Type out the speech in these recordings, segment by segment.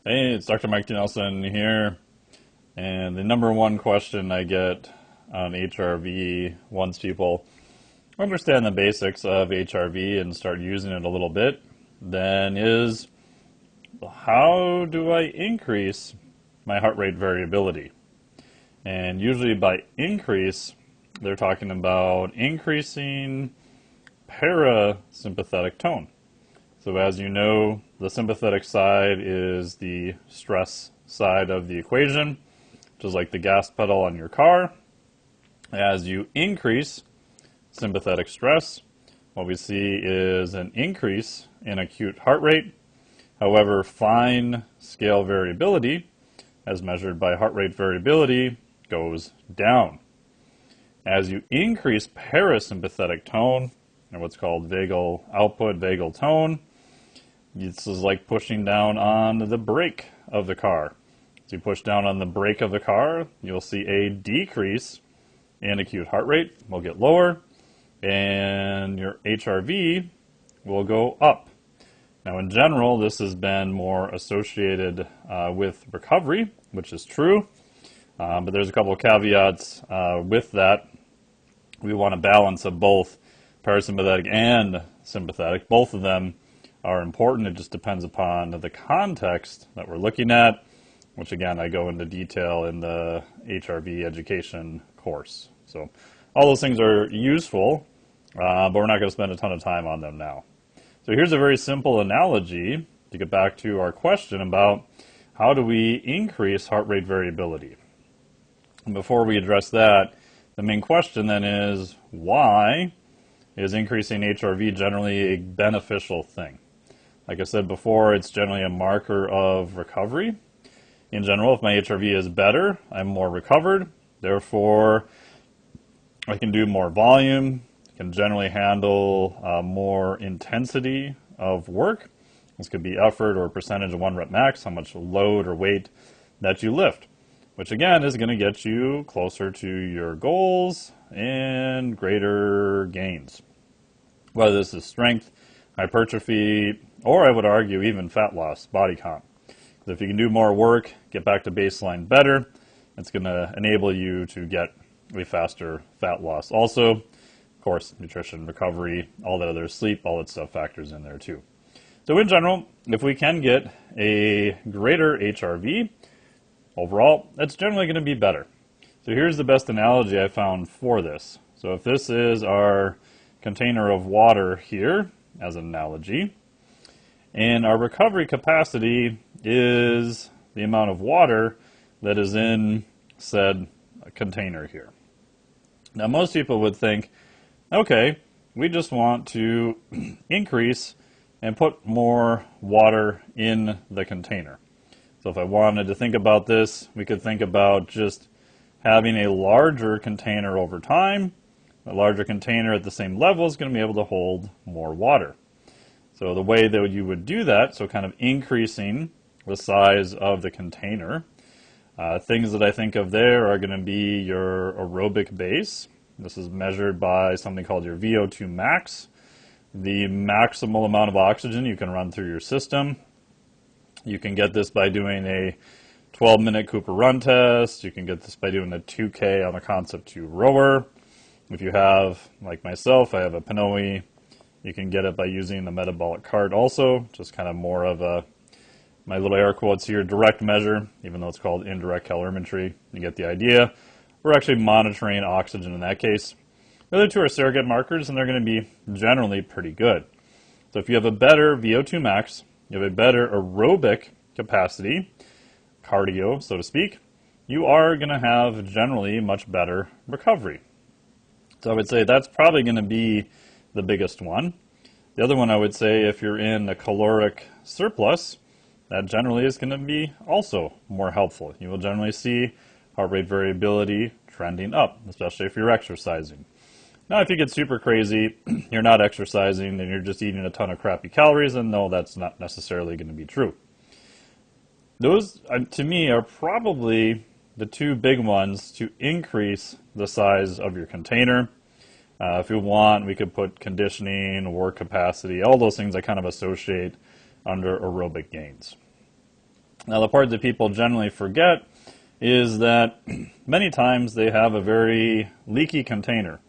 Hey, it's Dr. Mike Nelson here, and the number one question I get on HRV once people understand the basics of HRV and start using it a little bit, then is how do I increase my heart rate variability? And usually by increase, they're talking about increasing parasympathetic tone. So as you know, the sympathetic side is the stress side of the equation, just like the gas pedal on your car. As you increase sympathetic stress, what we see is an increase in acute heart rate. However, fine scale variability, as measured by heart rate variability, goes down. As you increase parasympathetic tone, or what's called vagal output, vagal tone, this is like pushing down on the brake of the car. As you push down on the brake of the car, you'll see a decrease in acute heart rate. Will get lower, and your HRV will go up. Now, in general, this has been more associated with recovery, which is true, but there's a couple of caveats with that. We want a balance of both parasympathetic and sympathetic. Both of them are important. It just depends upon the context that we're looking at, which again, I go into detail in the HRV education course. So all those things are useful, but we're not going to spend a ton of time on them now. So here's a very simple analogy to get back to our question about how do we increase heart rate variability. And before we address that, the main question then is, why is increasing HRV generally a beneficial thing? Like I said before, it's generally a marker of recovery. In general, if my HRV is better, I'm more recovered. Therefore, I can do more volume, can generally handle more intensity of work. This could be effort or percentage of 1 rep max, how much load or weight that you lift, which again is going to get you closer to your goals and greater gains. Whether this is strength, hypertrophy, or I would argue even fat loss, body comp. Because if you can do more work, get back to baseline better, it's going to enable you to get a faster fat loss. Also, of course, nutrition, recovery, all that other sleep, all that stuff factors in there too. So in general, if we can get a greater HRV, overall, that's generally going to be better. So here's the best analogy I found for this. So if this is our container of water here, as an analogy, and our recovery capacity is the amount of water that is in said container here. Now, most people would think, okay, we just want to increase and put more water in the container. So if I wanted to think about this, we could think about just having a larger container over time. A larger container at the same level is going to be able to hold more water. So the way that you would do that, so kind of increasing the size of the container, things that I think of there are going to be your aerobic base. This is measured by something called your VO2 max, the maximal amount of oxygen you can run through your system. You can get this by doing a 12-minute Cooper run test. You can get this by doing a 2K on a Concept 2 rower. If you have, like myself, I have a Pinoy, you can get it by using the metabolic cart also, just kind of more of a, my little air quotes here, direct measure, even though it's called indirect calorimetry. You get the idea. We're actually monitoring oxygen in that case. The other two are surrogate markers, and they're going to be generally pretty good. So if you have a better VO2 max, you have a better aerobic capacity, cardio, so to speak, you are going to have generally much better recovery. So I would say that's probably going to be the biggest one. The other one I would say, if you're in a caloric surplus, that generally is going to be also more helpful. You will generally see heart rate variability trending up, especially if you're exercising. Now, if you get super crazy, you're not exercising and you're just eating a ton of crappy calories, then no, that's not necessarily going to be true. Those, to me, are probably the two big ones to increase the size of your container. If you want, we could put conditioning, work capacity, all those things I kind of associate under aerobic gains. Now, the part that people generally forget is that many times they have a very leaky container.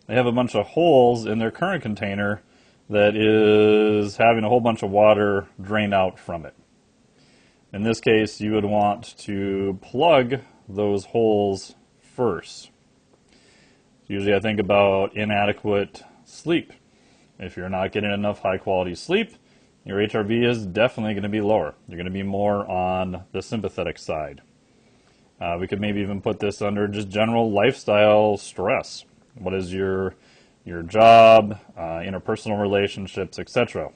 They have a bunch of holes in their current container that is having a whole bunch of water drain out from it. In this case, you would want to plug those holes first. Usually I think about inadequate sleep. If you're not getting enough high quality sleep, your HRV is definitely going to be lower. You're going to be more on the sympathetic side. We could maybe even put this under just general lifestyle stress. What is your job, interpersonal relationships, etc.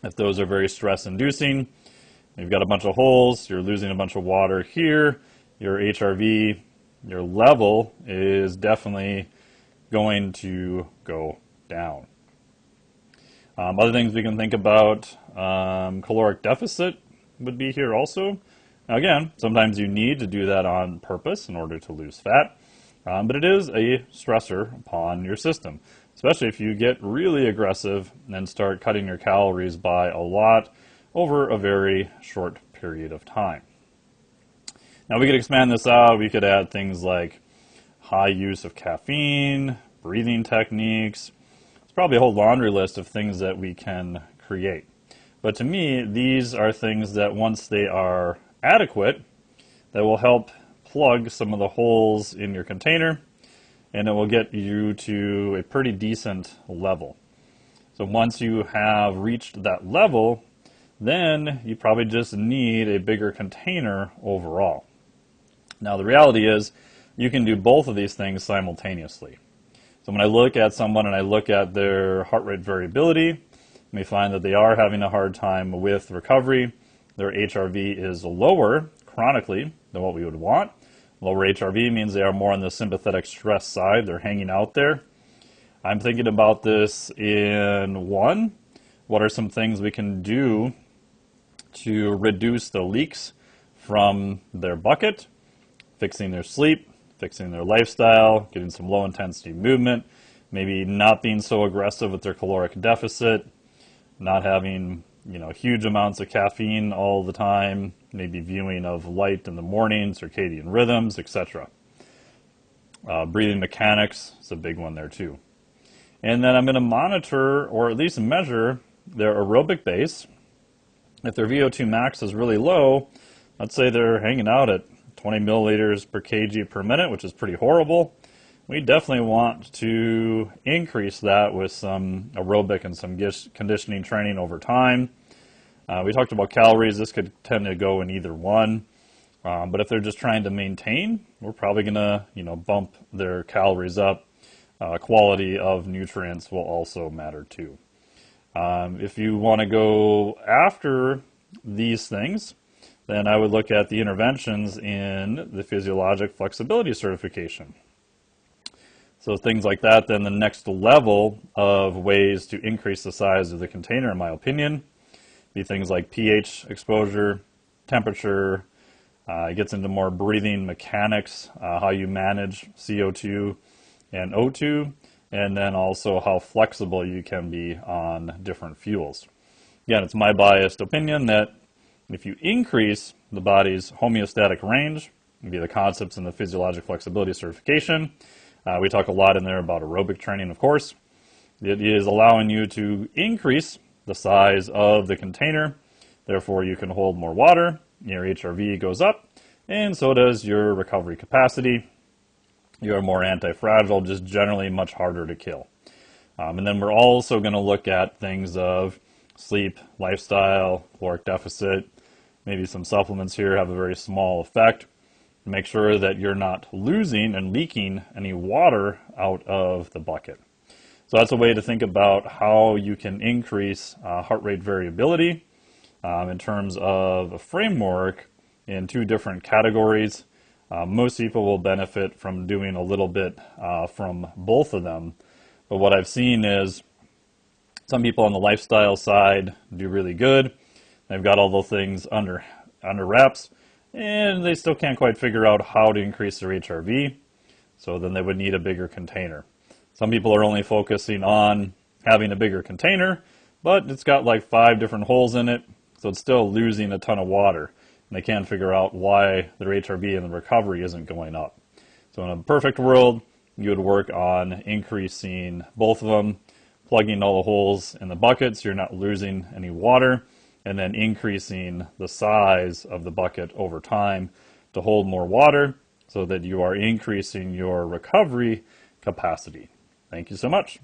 If those are very stress-inducing, you've got a bunch of holes, you're losing a bunch of water here, your HRV, your level is definitely going to go down. Other things we can think about, caloric deficit would be here also. Now again, sometimes you need to do that on purpose in order to lose fat, but it is a stressor upon your system, especially if you get really aggressive and start cutting your calories by a lot over a very short period of time. Now we could expand this out. We could add things like high use of caffeine, breathing techniques. It's probably a whole laundry list of things that we can create. But to me, these are things that once they are adequate, that will help plug some of the holes in your container, and it will get you to a pretty decent level. So once you have reached that level, then you probably just need a bigger container overall. Now the reality is you can do both of these things simultaneously. So when I look at someone and I look at their heart rate variability, you may find that they are having a hard time with recovery. Their HRV is lower chronically than what we would want. Lower HRV means they are more on the sympathetic stress side. They're hanging out there. I'm thinking about this in one, what are some things we can do to reduce the leaks from their bucket, fixing their sleep, fixing their lifestyle, getting some low intensity movement, maybe not being so aggressive with their caloric deficit, not having huge amounts of caffeine all the time, maybe viewing of light in the morning, circadian rhythms, etc. Breathing mechanics is a big one there too. And then I'm going to monitor, or at least measure, their aerobic base. If their VO2 max is really low, let's say they're hanging out at 20 milliliters per kg per minute, which is pretty horrible. We definitely want to increase that with some aerobic and some conditioning training over time. We talked about calories. This could tend to go in either one. But if they're just trying to maintain, we're probably going to bump their calories up. Quality of nutrients will also matter too. If you want to go after these things, then I would look at the interventions in the physiologic flexibility certification. So things like that, then the next level of ways to increase the size of the container, in my opinion, be things like pH exposure, temperature. It gets into more breathing mechanics, how you manage CO2 and O2, and then also how flexible you can be on different fuels. Again, it's my biased opinion that if you increase the body's homeostatic range, via the concepts in the physiologic flexibility certification, we talk a lot in there about aerobic training, of course. It is allowing you to increase the size of the container. Therefore, you can hold more water. Your HRV goes up, and so does your recovery capacity. You are more anti-fragile, just generally much harder to kill. And then we're also going to look at things of sleep, lifestyle, caloric deficit. Maybe some supplements here have a very small effect. Make sure that you're not losing and leaking any water out of the bucket. So that's a way to think about how you can increase heart rate variability in terms of a framework in two different categories. Most people will benefit from doing a little bit from both of them. But what I've seen is some people on the lifestyle side do really good. They've got all those things under wraps, and they still can't quite figure out how to increase their HRV, so then they would need a bigger container. Some people are only focusing on having a bigger container, but it's got like 5 different holes in it, so it's still losing a ton of water. and they can't figure out why their HRV and the recovery isn't going up. So in a perfect world, you would work on increasing both of them, plugging all the holes in the bucket so you're not losing any water, and then increasing the size of the bucket over time to hold more water so that you are increasing your recovery capacity. Thank you so much.